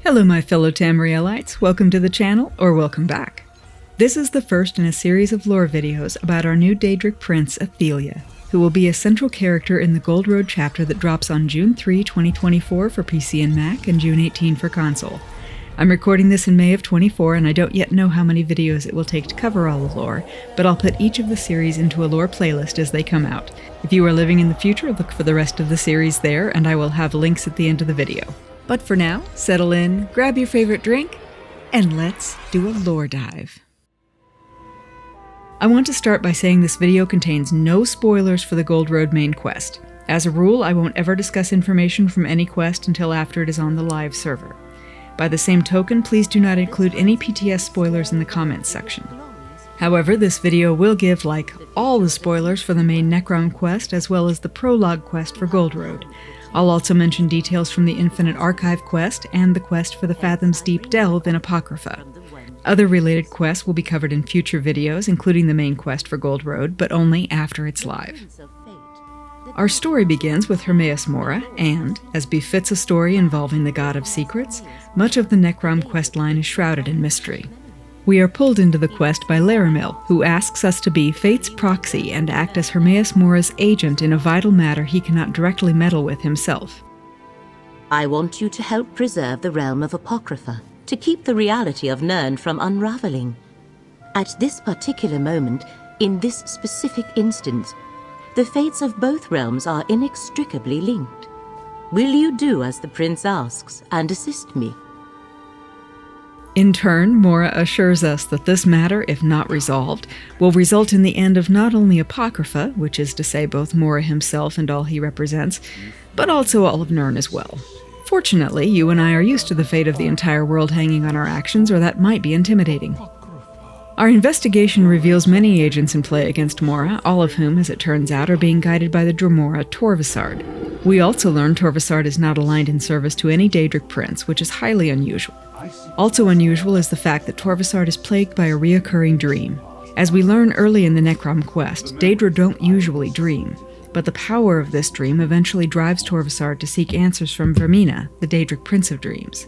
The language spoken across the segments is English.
Hello my fellow Tamrielites, welcome to the channel, or welcome back. This is the first in a series of lore videos about our new Daedric prince, Ithelia, who will be a central character in the Gold Road chapter that drops on June 3, 2024 for PC and Mac, and June 18 for console. I'm recording this in May of 24, and I don't yet know how many videos it will take to cover all the lore, but I'll put each of the series into a lore playlist as they come out. If you are living in the future, look for the rest of the series there, and I will have links at the end of the video. But for now, settle in, grab your favorite drink, and let's do a lore dive. I want to start by saying this video contains no spoilers for the Gold Road main quest. As a rule, I won't ever discuss information from any quest until after it is on the live server. By the same token, please do not include any PTS spoilers in the comments section. However, this video will give, like, all the spoilers for the main Necron quest as well as the prologue quest for Gold Road. I'll also mention details from the Infinite Archive quest and the quest for the Fathom's Deep Delve in Apocrypha. Other related quests will be covered in future videos, including the main quest for Gold Road, but only after it's live. Our story begins with Hermaeus Mora, and, as befits a story involving the God of Secrets, much of the Necrom questline is shrouded in mystery. We are pulled into the quest by Laramil, who asks us to be Fate's proxy and act as Hermaeus Mora's agent in a vital matter he cannot directly meddle with himself. I want you to help preserve the realm of Apocrypha, to keep the reality of Nirn from unraveling. At this particular moment, in this specific instance, the fates of both realms are inextricably linked. Will you do as the prince asks and assist me? In turn, Mora assures us that this matter, if not resolved, will result in the end of not only Apocrypha, which is to say both Mora himself and all he represents, but also all of Nirn as well. Fortunately, you and I are used to the fate of the entire world hanging on our actions, or that might be intimidating. Our investigation reveals many agents in play against Mora, all of whom, as it turns out, are being guided by the Dromora Torvasard. We also learn Torvasard is not aligned in service to any Daedric prince, which is highly unusual. Also unusual is the fact that Torvasard is plagued by a reoccurring dream. As we learn early in the Necrom quest, Daedra don't usually dream, but the power of this dream eventually drives Torvasard to seek answers from Vermina, the Daedric Prince of Dreams.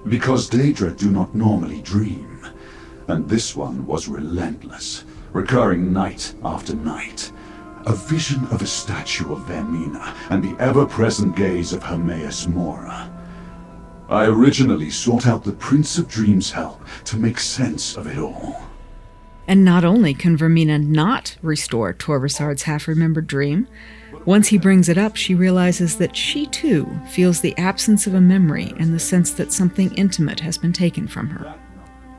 Because Daedra do not normally dream, and this one was relentless, recurring night after night. A vision of a statue of Vermina and the ever-present gaze of Hermaeus Mora. I originally sought out the Prince of Dreams' help to make sense of it all. And not only can Vermina not restore Torvasard's half-remembered dream, once he brings it up, she realizes that she too feels the absence of a memory and the sense that something intimate has been taken from her.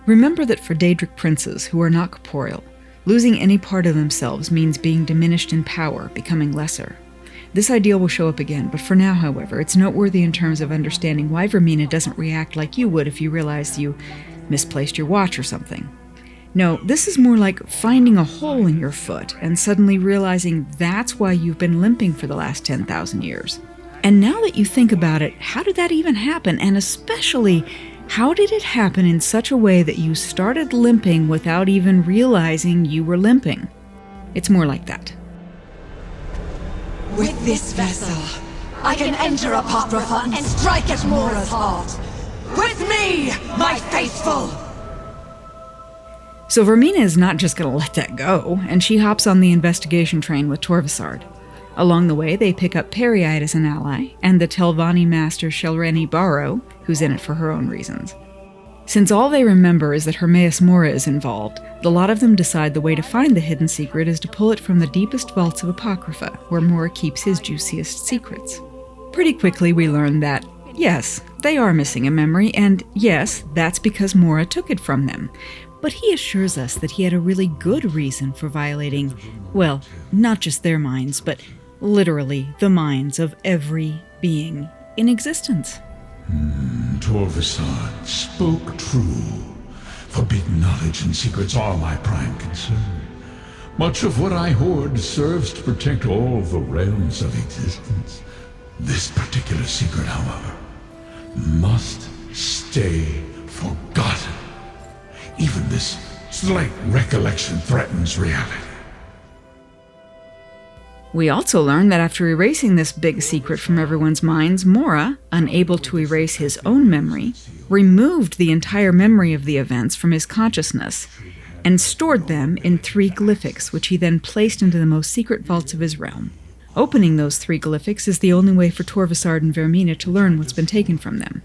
Remember that for Daedric princes who are not corporeal, losing any part of themselves means being diminished in power, becoming lesser. This ideal will show up again, but for now, however, it's noteworthy in terms of understanding why Vermina doesn't react like you would if you realized you misplaced your watch or something. No, this is more like finding a hole in your foot and suddenly realizing that's why you've been limping for the last 10,000 years. And now that you think about it, how did that even happen? And especially, how did it happen in such a way that you started limping without even realizing you were limping? It's more like that. With this vessel, I can enter Apocrypha and strike at Mora's heart. With me, my faithful! So Vermina is not just going to let that go, and she hops on the investigation train with Torvasard. Along the way, they pick up Periite as an ally, and the Telvanni master Shelreni Barrow, who's in it for her own reasons. Since all they remember is that Hermaeus Mora is involved, the lot of them decide the way to find the hidden secret is to pull it from the deepest vaults of Apocrypha, where Mora keeps his juiciest secrets. Pretty quickly we learn that, yes, they are missing a memory, and yes, that's because Mora took it from them. But he assures us that he had a really good reason for violating, well, not just their minds, but literally the minds of every being in existence. Torvasard spoke true. Forbidden knowledge and secrets are my prime concern. Much of what I hoard serves to protect all the realms of existence. This particular secret, however, must stay forgotten. Even this slight recollection threatens reality. We also learn that after erasing this big secret from everyone's minds, Mora, unable to erase his own memory, removed the entire memory of the events from his consciousness and stored them in 3 glyphics, which he then placed into the most secret vaults of his realm. Opening those 3 glyphics is the only way for Torvasard and Vermina to learn what's been taken from them.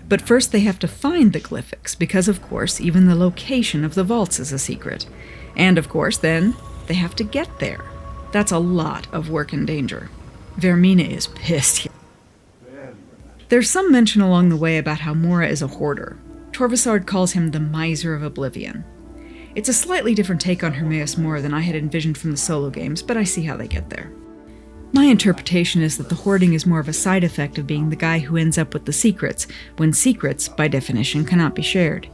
But first they have to find the glyphics, because of course even the location of the vaults is a secret. And of course then, they have to get there. That's a lot of work and danger. Vermina is pissed. There's some mention along the way about how Mora is a hoarder. Torvasard calls him the miser of oblivion. It's a slightly different take on Hermaeus Mora than I had envisioned from the solo games, but I see how they get there. My interpretation is that the hoarding is more of a side effect of being the guy who ends up with the secrets, when secrets, by definition, cannot be shared.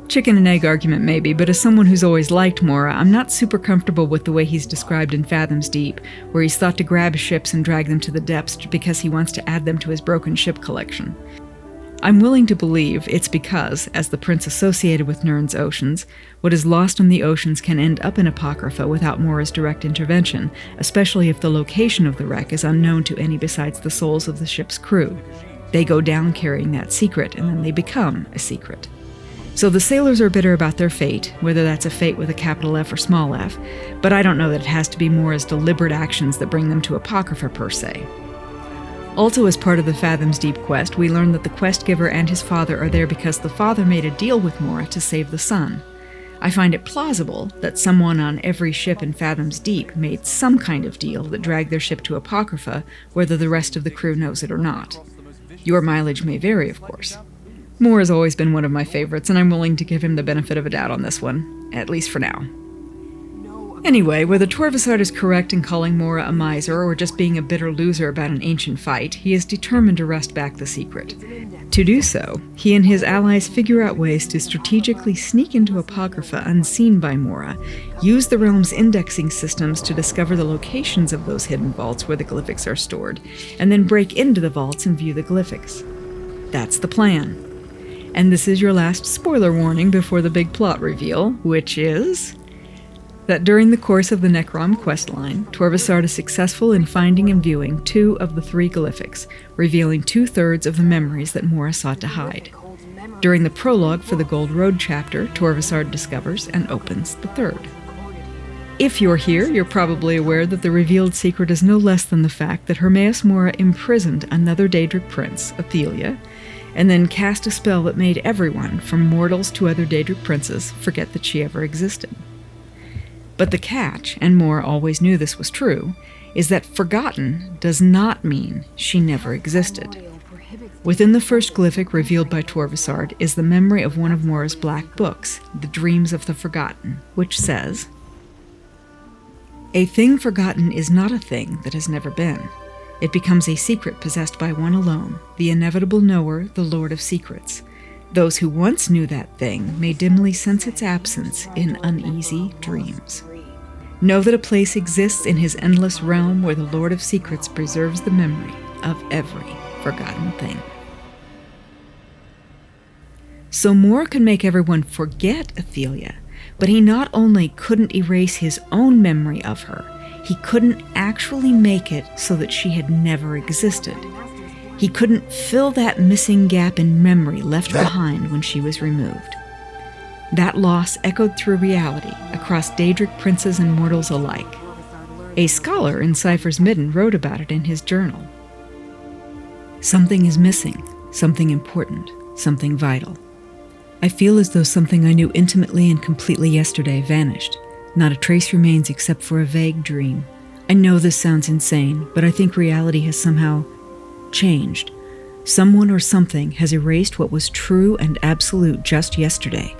Chicken and egg argument maybe, but as someone who's always liked Mora, I'm not super comfortable with the way he's described in Fathoms Deep, where he's thought to grab ships and drag them to the depths because he wants to add them to his broken ship collection. I'm willing to believe it's because, as the prince associated with Nirn's oceans, what is lost on the oceans can end up in Apocrypha without Mora's direct intervention, especially if the location of the wreck is unknown to any besides the souls of the ship's crew. They go down carrying that secret, and then they become a secret. So the sailors are bitter about their fate, whether that's a fate with a capital F or small f, but I don't know that it has to be Mora's deliberate actions that bring them to Apocrypha per se. Also, as part of the Fathoms Deep quest, we learn that the quest giver and his father are there because the father made a deal with Mora to save the son. I find it plausible that someone on every ship in Fathoms Deep made some kind of deal that dragged their ship to Apocrypha, whether the rest of the crew knows it or not. Your mileage may vary, of course. Moore has always been one of my favorites, and I'm willing to give him the benefit of a doubt on this one, at least for now. Anyway, whether Torvasard is correct in calling Mora a miser or just being a bitter loser about an ancient fight, he is determined to wrest back the secret. To do so, he and his allies figure out ways to strategically sneak into Apocrypha unseen by Mora, use the realm's indexing systems to discover the locations of those hidden vaults where the glyphics are stored, and then break into the vaults and view the glyphics. That's the plan. And this is your last spoiler warning before the big plot reveal, which is that during the course of the Necron questline, Torvasard is successful in finding and viewing 2 of the 3 glyphics, revealing 2/3 of the memories that Mora sought to hide. During the prologue for the Gold Road chapter, Torvasard discovers and opens the 3rd. If you're here, you're probably aware that the revealed secret is no less than the fact that Hermaeus Mora imprisoned another Daedric prince, Ithelia, and then cast a spell that made everyone, from mortals to other Daedric princes, forget that she ever existed. But the catch, and Mora always knew this was true, is that forgotten does not mean she never existed. Within the first glyphic revealed by Torvasard is the memory of one of Mora's black books, The Dreams of the Forgotten, which says, "A thing forgotten is not a thing that has never been. It becomes a secret possessed by one alone, the inevitable knower, the Lord of Secrets. Those who once knew that thing may dimly sense its absence in uneasy dreams. Know that a place exists in his endless realm where the Lord of Secrets preserves the memory of every forgotten thing." So Moore could make everyone forget Ithelia, but he not only couldn't erase his own memory of her, he couldn't actually make it so that she had never existed. He couldn't fill that missing gap in memory left behind when she was removed. That loss echoed through reality across Daedric princes and mortals alike. A scholar in Cypher's Midden wrote about it in his journal. "Something is missing, something important, something vital. I feel as though something I knew intimately and completely yesterday vanished. Not a trace remains except for a vague dream. I know this sounds insane, but I think reality has somehow changed. Someone or something has erased what was true and absolute just yesterday.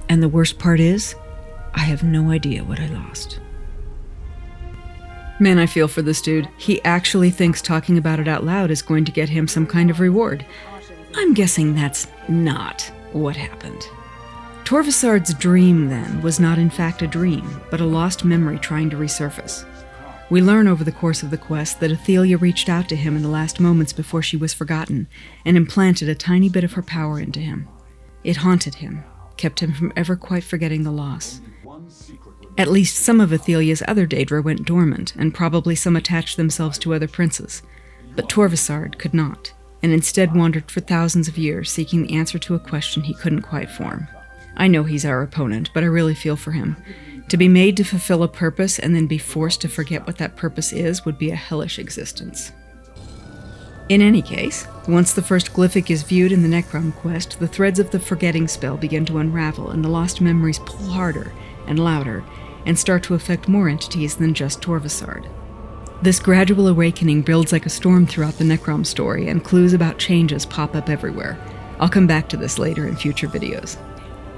And the worst part is, I have no idea what I lost." Man, I feel for this dude. He actually thinks talking about it out loud is going to get him some kind of reward. I'm guessing that's not what happened. Torvasard's dream, then, was not in fact a dream, but a lost memory trying to resurface. We learn over the course of the quest that Athalia reached out to him in the last moments before she was forgotten, and implanted a tiny bit of her power into him. It haunted him, kept him from ever quite forgetting the loss. At least some of Ithelia's other Daedra went dormant, and probably some attached themselves to other princes. But Torvasard could not, and instead wandered for thousands of years seeking the answer to a question he couldn't quite form. I know he's our opponent, but I really feel for him. To be made to fulfill a purpose and then be forced to forget what that purpose is would be a hellish existence. In any case, once the first glyphic is viewed in the Necron quest, the threads of the forgetting spell begin to unravel and the lost memories pull harder and louder and start to affect more entities than just Torvasard. This gradual awakening builds like a storm throughout the Necrom story, and clues about changes pop up everywhere. I'll come back to this later in future videos.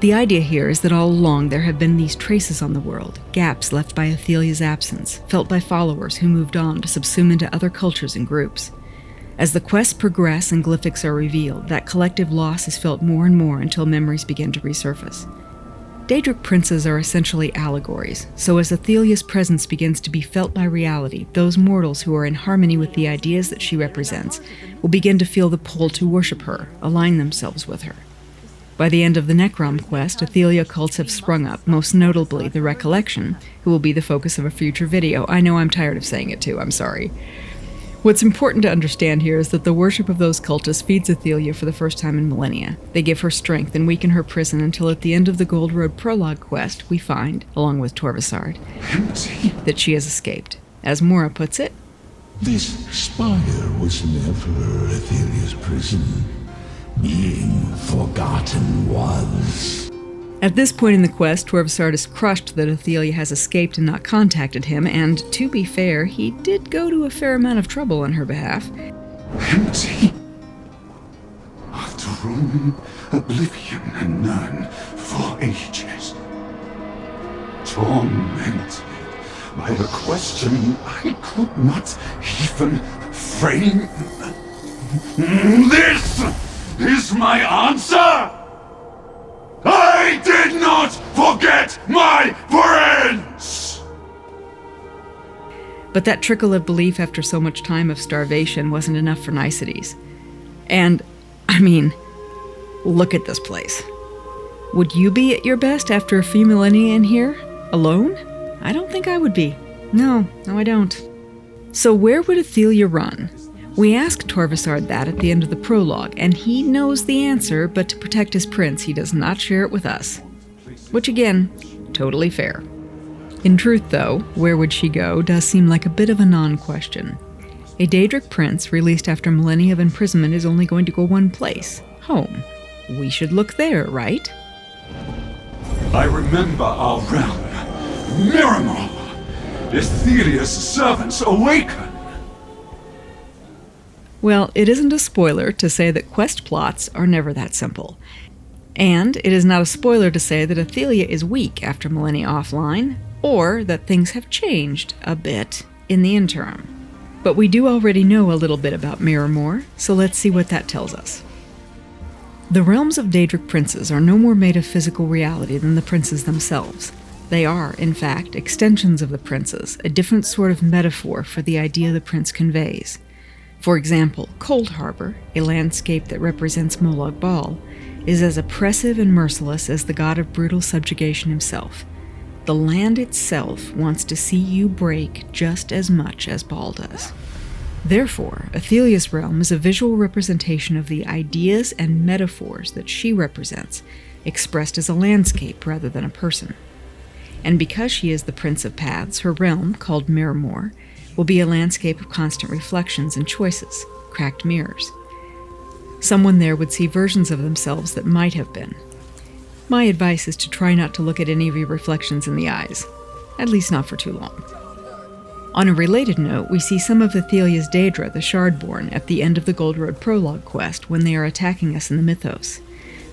The idea here is that all along there have been these traces on the world, gaps left by Ithelia's absence, felt by followers who moved on to subsume into other cultures and groups. As the quests progress and glyphics are revealed, that collective loss is felt more and more until memories begin to resurface. Daedric princes are essentially allegories, so as Ithelia's presence begins to be felt by reality, those mortals who are in harmony with the ideas that she represents will begin to feel the pull to worship her, align themselves with her. By the end of the Necrom quest, Ithelia cults have sprung up, most notably the Recollection, who will be the focus of a future video. I know I'm tired of saying it too, I'm sorry. What's important to understand here is that the worship of those cultists feeds Ithelia for the first time in millennia. They give her strength and weaken her prison until at the end of the Gold Road prologue quest, we find, along with Torvasard, that she has escaped. As Mora puts it, This spire was never Athalia's prison. Being forgotten was. At this point in the quest, Torvasard is crushed that Ithelia has escaped and not contacted him, and, to be fair, he did go to a fair amount of trouble on her behalf. Empty. A throne, oblivion, and none for ages. Tormented by a question I could not even frame. This is my answer! I did not forget my friends! But that trickle of belief after so much time of starvation wasn't enough for niceties. And, I mean, look at this place. Would you be at your best after a few millennia in here? Alone? I don't think I would be. No, I don't. So where would Ithelia run? We ask Torvasard that at the end of the prologue, and he knows the answer, but to protect his prince, he does not share it with us. Which again, totally fair. In truth, though, where would she go does seem like a bit of a non-question. A Daedric prince released after millennia of imprisonment is only going to go one place, home. We should look there, right? I remember our realm. Miramar! Ithelia's servants awaken! Well, it isn't a spoiler to say that quest plots are never that simple. And it is not a spoiler to say that Ithelia is weak after millennia offline, or that things have changed a bit in the interim. But we do already know a little bit about Miramar, so let's see what that tells us. The realms of Daedric princes are no more made of physical reality than the princes themselves. They are, in fact, extensions of the princes, a different sort of metaphor for the idea the prince conveys. For example, Cold Harbor, a landscape that represents Molag Bal, is as oppressive and merciless as the god of brutal subjugation himself. The land itself wants to see you break just as much as Bal does. Therefore, Ithelia's realm is a visual representation of the ideas and metaphors that she represents, expressed as a landscape rather than a person. And because she is the Prince of Paths, her realm, called Miramar, will be a landscape of constant reflections and choices, cracked mirrors. Someone there would see versions of themselves that might have been. My advice is to try not to look at any of your reflections in the eyes, at least not for too long. On a related note, we see some of Ithelia's Daedra, the shardborne, at the end of the Gold Road prologue quest when they are attacking us in the mythos.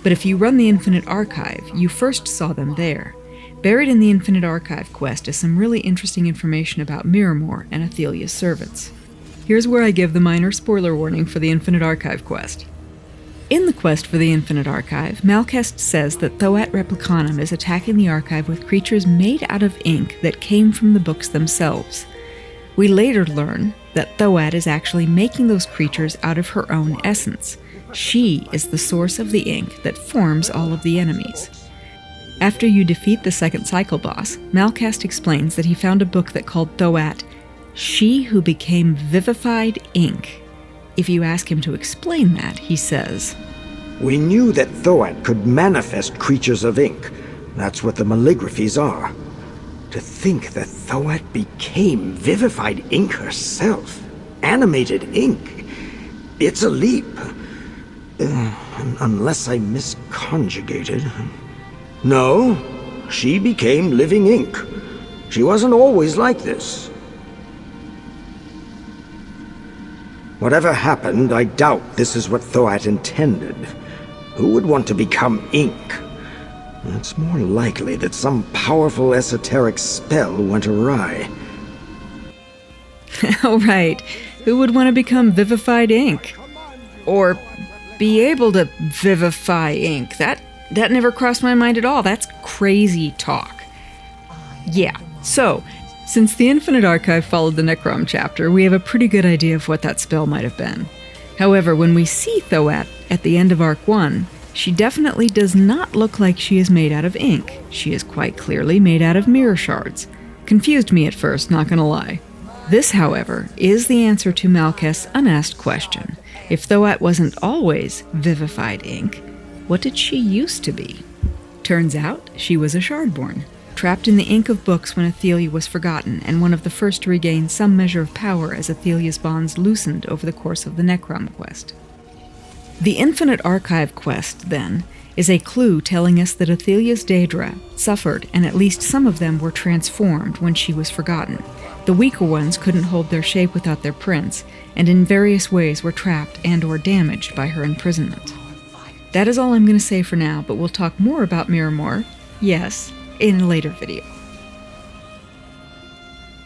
But if you run the Infinite Archive, you first saw them there. Buried in the Infinite Archive quest is some really interesting information about Miramar and Ithelia's servants. Here's where I give the minor spoiler warning for the Infinite Archive quest. In the quest for the Infinite Archive, Malkest says that Thoat Replicanum is attacking the archive with creatures made out of ink that came from the books themselves. We later learn that Thoat is actually making those creatures out of her own essence. She is the source of the ink that forms all of the enemies. After you defeat the second cycle boss, Malcast explains that he found a book that called Thoat, She Who Became Vivified Ink. If you ask him to explain that, he says, We knew that Thoat could manifest creatures of ink. That's what the malligraphies are. To think that Thoat became vivified ink herself. Animated ink. It's a leap. Unless I misconjugated. No, she became living ink. She wasn't always like this. Whatever happened, I doubt this is what Thoat intended. Who would want to become ink? It's more likely that some powerful esoteric spell went awry. Oh, right. Who would want to become vivified ink? Or be able to vivify ink? That never crossed my mind at all. That's crazy talk. Yeah, so, since the Infinite Archive followed the Necron chapter, we have a pretty good idea of what that spell might have been. However, when we see Thoat at the end of Arc 1, she definitely does not look like she is made out of ink. She is quite clearly made out of mirror shards. Confused me at first, not gonna lie. This, however, is the answer to Malcast's unasked question. If Thoat wasn't always vivified ink, what did she used to be? Turns out, she was a shardborne, trapped in the ink of books when Athelia was forgotten, and one of the first to regain some measure of power as Athelia's bonds loosened over the course of the Necron quest. The Infinite Archive quest, then, is a clue telling us that Athelia's Daedra suffered, and at least some of them were transformed when she was forgotten. The weaker ones couldn't hold their shape without their prince, and in various ways were trapped and or damaged by her imprisonment. That is all I'm going to say for now, but we'll talk more about Miramor, yes, in a later video.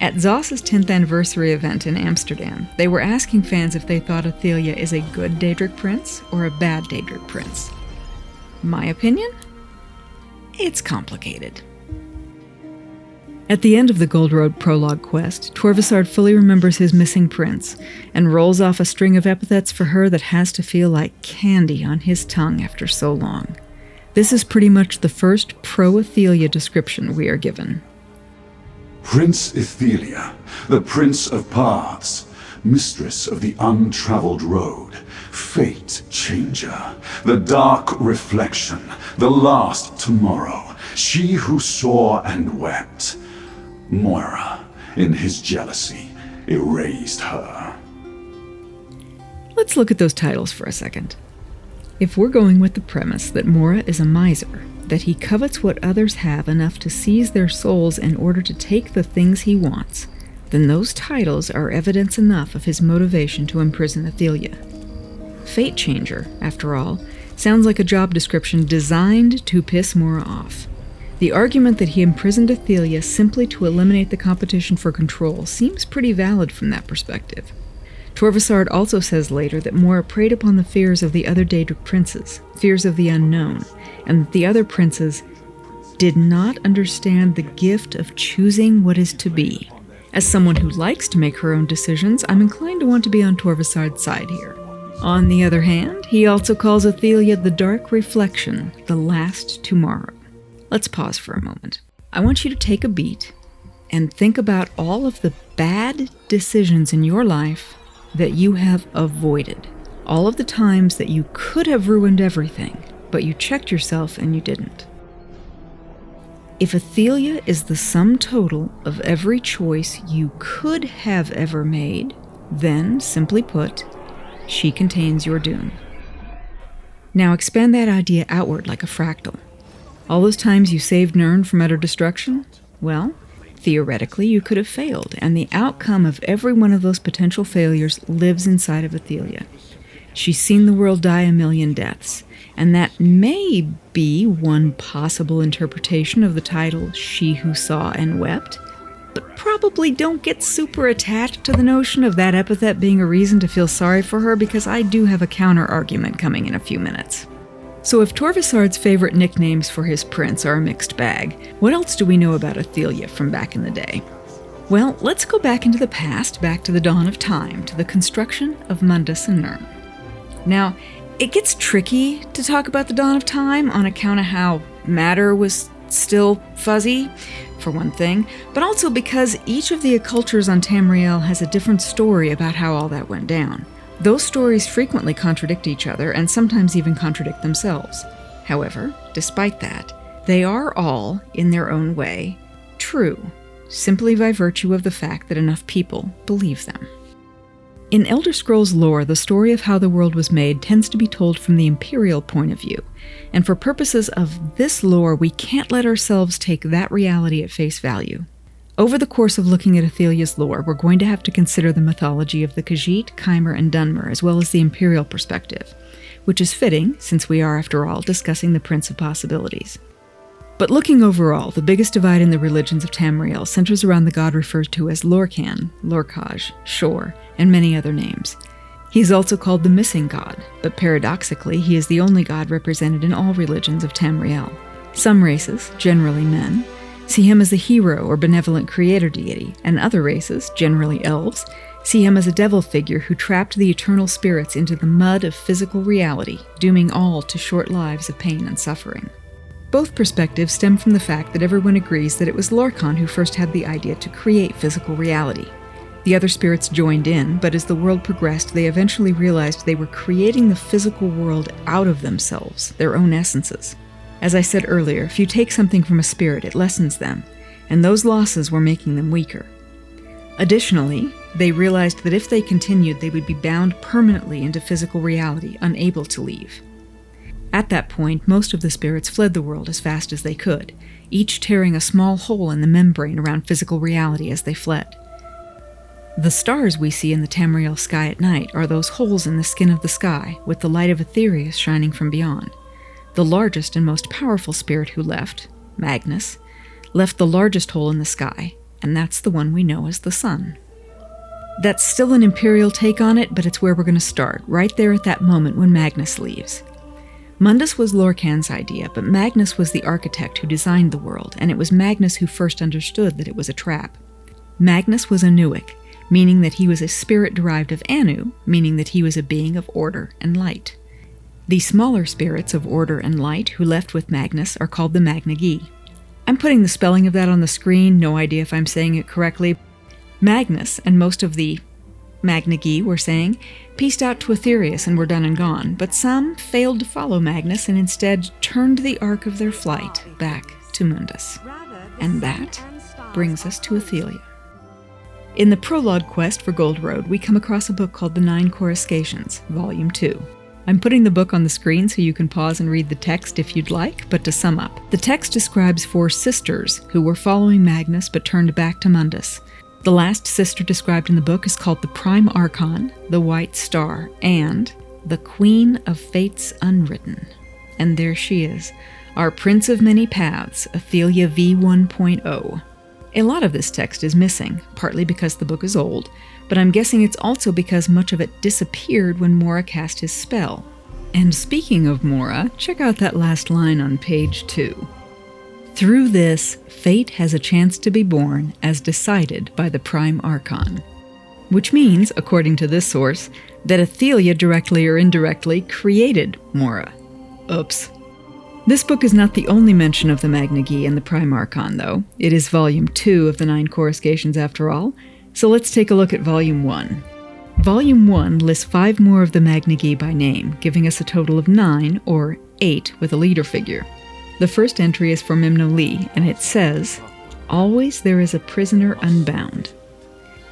At Zoss's 10th anniversary event in Amsterdam, they were asking fans if they thought Ithelia is a good Daedric prince or a bad Daedric prince. My opinion? It's complicated. At the end of the Gold Road prologue quest, Torvasard fully remembers his missing prince, and rolls off a string of epithets for her that has to feel like candy on his tongue after so long. This is pretty much the first pro-Athelia description we are given. Prince Ithelia, the Prince of Paths, mistress of the untraveled road, fate changer, the dark reflection, the last tomorrow, she who saw and wept. Moira, in his jealousy, erased her. Let's look at those titles for a second. If we're going with the premise that Moira is a miser, that he covets what others have enough to seize their souls in order to take the things he wants, then those titles are evidence enough of his motivation to imprison Athelia. Fate Changer, after all, sounds like a job description designed to piss Moira off. The argument that he imprisoned Athelia simply to eliminate the competition for control seems pretty valid from that perspective. Torvasard also says later that Moira preyed upon the fears of the other Daedric princes, fears of the unknown, and that the other princes did not understand the gift of choosing what is to be. As someone who likes to make her own decisions, I'm inclined to want to be on Torvasard's side here. On the other hand, he also calls Athelia the dark reflection, the last tomorrow. Let's pause for a moment. I want you to take a beat and think about all of the bad decisions in your life that you have avoided. All of the times that you could have ruined everything, but you checked yourself and you didn't. If Athelia is the sum total of every choice you could have ever made, then, simply put, she contains your doom. Now expand that idea outward like a fractal. All those times you saved Nirn from utter destruction? Well, theoretically you could have failed, and the outcome of every one of those potential failures lives inside of Athelia. She's seen the world die a million deaths, and that may be one possible interpretation of the title She Who Saw and Wept, but probably don't get super attached to the notion of that epithet being a reason to feel sorry for her, because I do have a counter-argument coming in a few minutes. So if Torvasard's favorite nicknames for his prince are a mixed bag, what else do we know about Ithelia from back in the day? Well, let's go back into the past, back to the dawn of time, to the construction of Mundus and Nirn. Now, it gets tricky to talk about the dawn of time on account of how matter was still fuzzy, for one thing, but also because each of the occultures on Tamriel has a different story about how all that went down. Those stories frequently contradict each other and sometimes even contradict themselves. However, despite that, they are all, in their own way, true, simply by virtue of the fact that enough people believe them. In Elder Scrolls lore, the story of how the world was made tends to be told from the Imperial point of view, and for purposes of this lore, we can't let ourselves take that reality at face value. Over the course of looking at Athelia's lore, we're going to have to consider the mythology of the Khajiit, Chime, and Dunmer, as well as the Imperial perspective, which is fitting, since we are, after all, discussing the Prince of Possibilities. But looking overall, the biggest divide in the religions of Tamriel centers around the god referred to as Lorkhan, Lorkhaj, Shor, and many other names. He is also called the Missing God, but paradoxically, he is the only god represented in all religions of Tamriel. Some races, generally men, see him as a hero or benevolent creator deity, and other races, generally elves, see him as a devil figure who trapped the eternal spirits into the mud of physical reality, dooming all to short lives of pain and suffering. Both perspectives stem from the fact that everyone agrees that it was Lorkhan who first had the idea to create physical reality. The other spirits joined in, but as the world progressed, they eventually realized they were creating the physical world out of themselves, their own essences. As I said earlier, if you take something from a spirit, it lessens them, and those losses were making them weaker. Additionally, they realized that if they continued, they would be bound permanently into physical reality, unable to leave. At that point, most of the spirits fled the world as fast as they could, each tearing a small hole in the membrane around physical reality as they fled. The stars we see in the Tamriel sky at night are those holes in the skin of the sky, with the light of Etheria shining from beyond. The largest and most powerful spirit who left, Magnus, left the largest hole in the sky, and that's the one we know as the sun. That's still an Imperial take on it, but it's where we're going to start, right there at that moment when Magnus leaves. Mundus was Lorkhan's idea, but Magnus was the architect who designed the world, and it was Magnus who first understood that it was a trap. Magnus was a Nuic, meaning that he was a spirit derived of Anu, meaning that he was a being of order and light. The smaller spirits of order and light who left with Magnus are called the magne-ge. I'm putting the spelling of that on the screen, no idea if I'm saying it correctly. Magnus and most of the magne-ge were saying, pieced out to Aetherius and were done and gone, but some failed to follow Magnus and instead turned the arc of their flight back to Mundus. And that brings us to Ithelia. In the prologue quest for Gold Road, we come across a book called The 9 Coruscations, Volume 2. I'm putting the book on the screen so you can pause and read the text if you'd like, but to sum up, the text describes 4 sisters who were following Magnus but turned back to Mundus. The last sister described in the book is called the Prime Archon, the White Star, and the Queen of Fates Unwritten. And there she is, our Prince of Many Paths, Ithelia V1.0. A lot of this text is missing, partly because the book is old, but I'm guessing it's also because much of it disappeared when Mora cast his spell. And speaking of Mora, check out that last line on page 2. Through this, fate has a chance to be born as decided by the Prime Archon. Which means, according to this source, that Ithelia directly or indirectly created Mora. Oops. This book is not the only mention of the magne-ge and the Prime Archon, though. It is Volume 2 of the 9 Coruscations after all, so let's take a look at Volume 1. Volume 1 lists 5 more of the magne-ge by name, giving us a total of 9, or 8 with a leader figure. The first entry is for Memno-Li, and it says, "Always there is a prisoner unbound."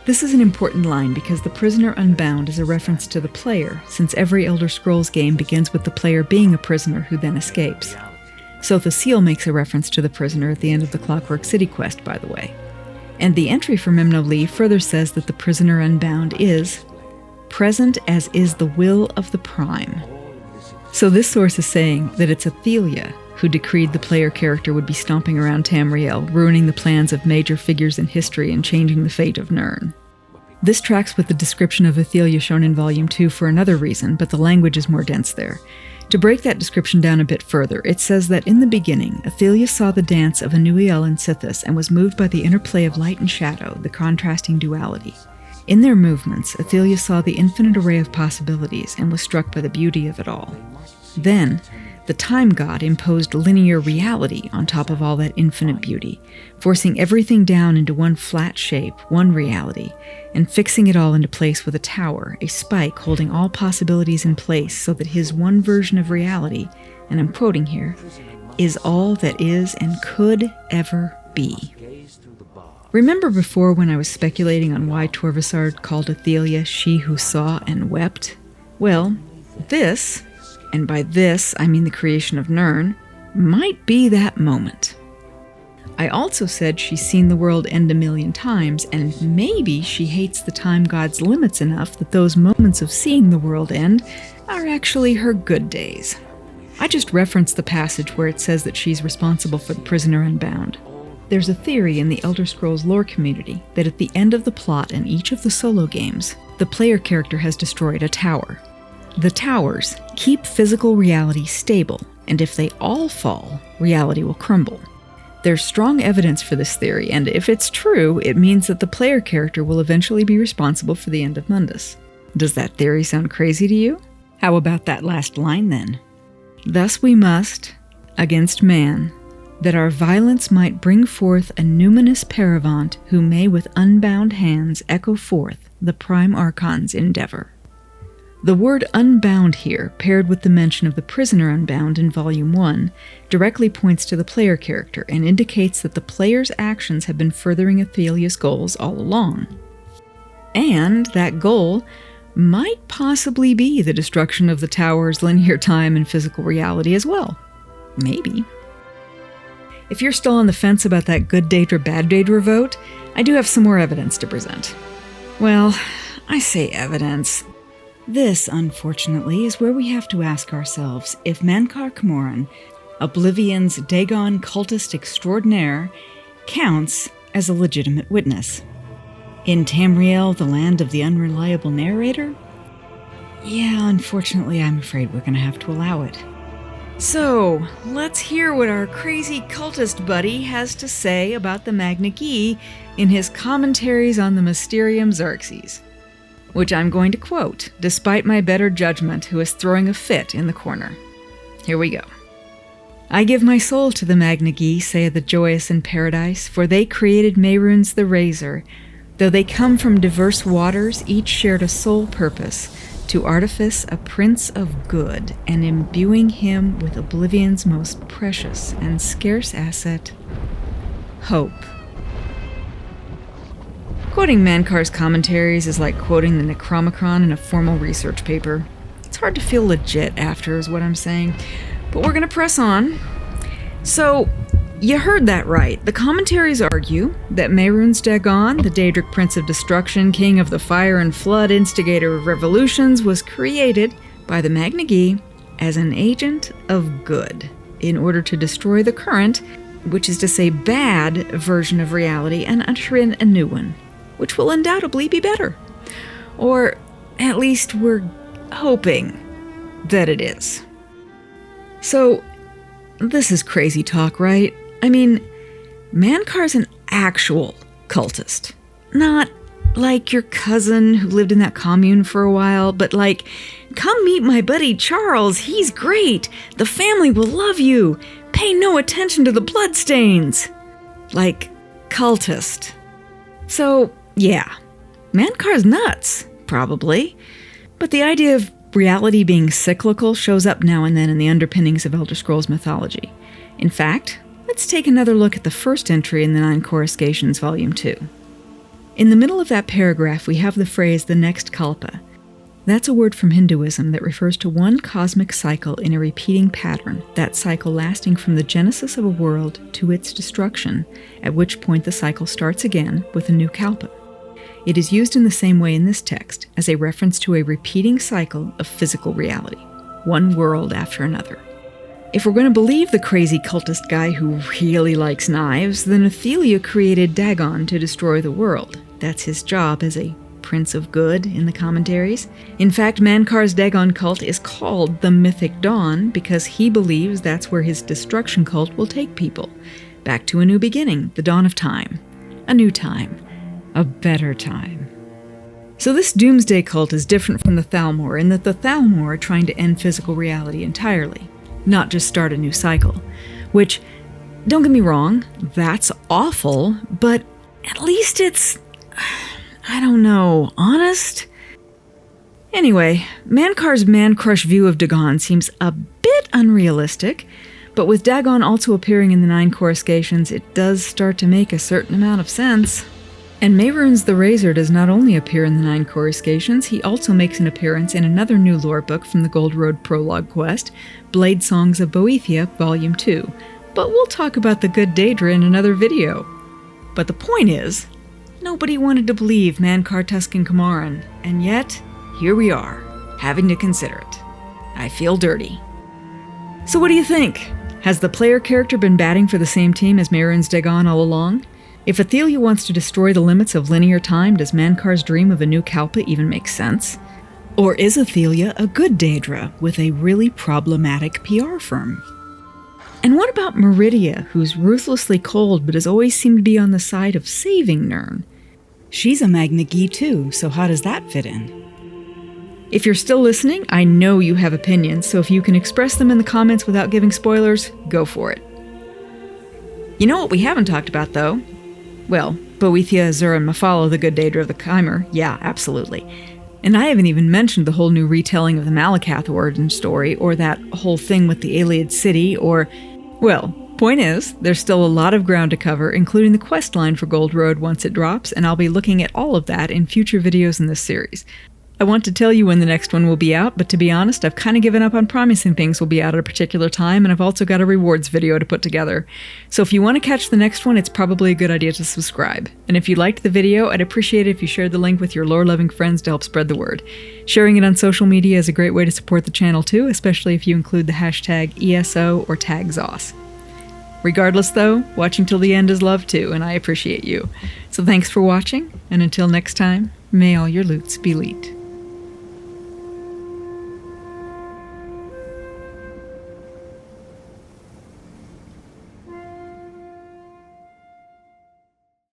This is an important line because the prisoner unbound is a reference to the player, since every Elder Scrolls game begins with the player being a prisoner who then escapes. So the seal makes a reference to the prisoner at the end of the Clockwork City quest, by the way. And the entry for Memno-Li further says that the prisoner unbound is present as is the will of the Prime. So this source is saying that it's Ithelia who decreed the player character would be stomping around Tamriel, ruining the plans of major figures in history and changing the fate of Nirn. This tracks with the description of Ithelia shown in Volume 2 for another reason, but the language is more dense there. To break that description down a bit further, it says that in the beginning, Ithelia saw the dance of Anuiel and Sithis and was moved by the interplay of light and shadow, the contrasting duality. In their movements, Ithelia saw the infinite array of possibilities and was struck by the beauty of it all. Then, The time god imposed linear reality on top of all that infinite beauty, forcing everything down into one flat shape, one reality, and fixing it all into place with a tower, a spike holding all possibilities in place so that his one version of reality, and I'm quoting here, is all that is and could ever be. Remember before when I was speculating on why Torvasard called Ithelia she who saw and wept? Well, this, and by this I mean the creation of Nirn, might be that moment. I also said she's seen the world end a million times, and maybe she hates the time god's limits enough that those moments of seeing the world end are actually her good days. I just referenced the passage where it says that she's responsible for the prisoner unbound. There's a theory in the Elder Scrolls lore community that at the end of the plot in each of the solo games, the player character has destroyed a tower. The towers keep physical reality stable, and if they all fall, reality will crumble. There's strong evidence for this theory, and if it's true, it means that the player character will eventually be responsible for the end of Mundus. Does that theory sound crazy to you? How about that last line then? Thus we must, against man, that our violence might bring forth a numinous paravant who may with unbound hands echo forth the prime archon's endeavor. The word unbound here, paired with the mention of the prisoner unbound in Volume 1, directly points to the player character and indicates that the player's actions have been furthering Athalia's goals all along. And that goal might possibly be the destruction of the tower's linear time and physical reality as well. Maybe. If you're still on the fence about that good Daedra, bad Daedra vote, I do have some more evidence to present. Well, I say evidence. This, unfortunately, is where we have to ask ourselves if Mankar Camoran, Oblivion's Dagon cultist extraordinaire, counts as a legitimate witness. In Tamriel, the land of the unreliable narrator? Yeah, unfortunately, I'm afraid we're going to have to allow it. So, let's hear what our crazy cultist buddy has to say about the magne-ge in his commentaries on the Mysterium Xerxes, which I'm going to quote, despite my better judgment, who is throwing a fit in the corner. Here we go. I give my soul to the magne-ge, say the joyous in paradise, for they created Mehrunes the Razor. Though they come from diverse waters, each shared a sole purpose, to artifice a prince of good, and imbuing him with Oblivion's most precious and scarce asset, hope. Quoting Mankar's commentaries is like quoting the Necronomicon in a formal research paper. It's hard to feel legit after, is what I'm saying. But we're going to press on. So, you heard that right. The commentaries argue that Mehrunes Dagon, the Daedric Prince of Destruction, King of the Fire and Flood, instigator of revolutions, was created by the magne-ge as an agent of good in order to destroy the current, which is to say bad, version of reality and usher in a new one, which will undoubtedly be better. Or at least we're hoping that it is. So, this is crazy talk, right? I mean, Mankar's an actual cultist. Not like your cousin who lived in that commune for a while, but like, come meet my buddy Charles, he's great. The family will love you. Pay no attention to the bloodstains. Like, cultist. So, yeah, Mankar's nuts, probably. But the idea of reality being cyclical shows up now and then in the underpinnings of Elder Scrolls mythology. In fact, let's take another look at the first entry in the Nine Coruscations, Volume 2. In the middle of that paragraph, we have the phrase, the next kalpa. That's a word from Hinduism that refers to one cosmic cycle in a repeating pattern, that cycle lasting from the genesis of a world to its destruction, at which point the cycle starts again with a new kalpa. It is used in the same way in this text, as a reference to a repeating cycle of physical reality, one world after another. If we're going to believe the crazy cultist guy who really likes knives, then Ithelia created Dagon to destroy the world. That's his job as a Prince of Good in the commentaries. In fact, Mankar's Dagon cult is called the Mythic Dawn because he believes that's where his destruction cult will take people. Back to a new beginning, the dawn of time. A new time. A better time. So this doomsday cult is different from the Thalmor in that the Thalmor are trying to end physical reality entirely. not just start a new cycle. Which, don't get me wrong, that's awful, but at least it's, I don't know, honest? Anyway, Mankar's man-crush view of Dagon seems a bit unrealistic, but with Dagon also appearing in the 9 coruscations, it does start to make a certain amount of sense. And Mehrunes the Razor does not only appear in the 9 coruscations, he also makes an appearance in another new lore book from the Gold Road prologue quest, Blade Songs of Boethia, Volume 2. But we'll talk about the good Daedra in another video. But the point is, nobody wanted to believe Mankar Tusken Kamaran, and yet, here we are, having to consider it. I feel dirty. So what do you think? Has the player character been batting for the same team as Mehrunes Dagon all along? If Ithelia wants to destroy the limits of linear time, does Mankar's dream of a new Kalpa even make sense? Or is Ithelia a good Daedra with a really problematic PR firm? And what about Meridia, who's ruthlessly cold but has always seemed to be on the side of saving Nirn? She's a magne-ge too, so how does that fit in? If you're still listening, I know you have opinions, so if you can express them in the comments without giving spoilers, go for it. You know what we haven't talked about, though? Well, Boethia, Azura, and Mephala, the good Daedra of the Chime. Yeah, absolutely. And I haven't even mentioned the whole new retelling of the Malakath origin story, or that whole thing with the Aeoliad city, or... Well, point is, there's still a lot of ground to cover, including the quest line for Gold Road once it drops, and I'll be looking at all of that in future videos in this series. I want to tell you when the next one will be out, but to be honest, I've kind of given up on promising things will be out at a particular time, and I've also got a rewards video to put together. So if you want to catch the next one, it's probably a good idea to subscribe. And if you liked the video, I'd appreciate it if you shared the link with your lore-loving friends to help spread the word. Sharing it on social media is a great way to support the channel too, especially if you include the hashtag ESO or tag ZOS. Regardless though, watching till the end is love too, and I appreciate you. So thanks for watching, and until next time, may all your loots be leet.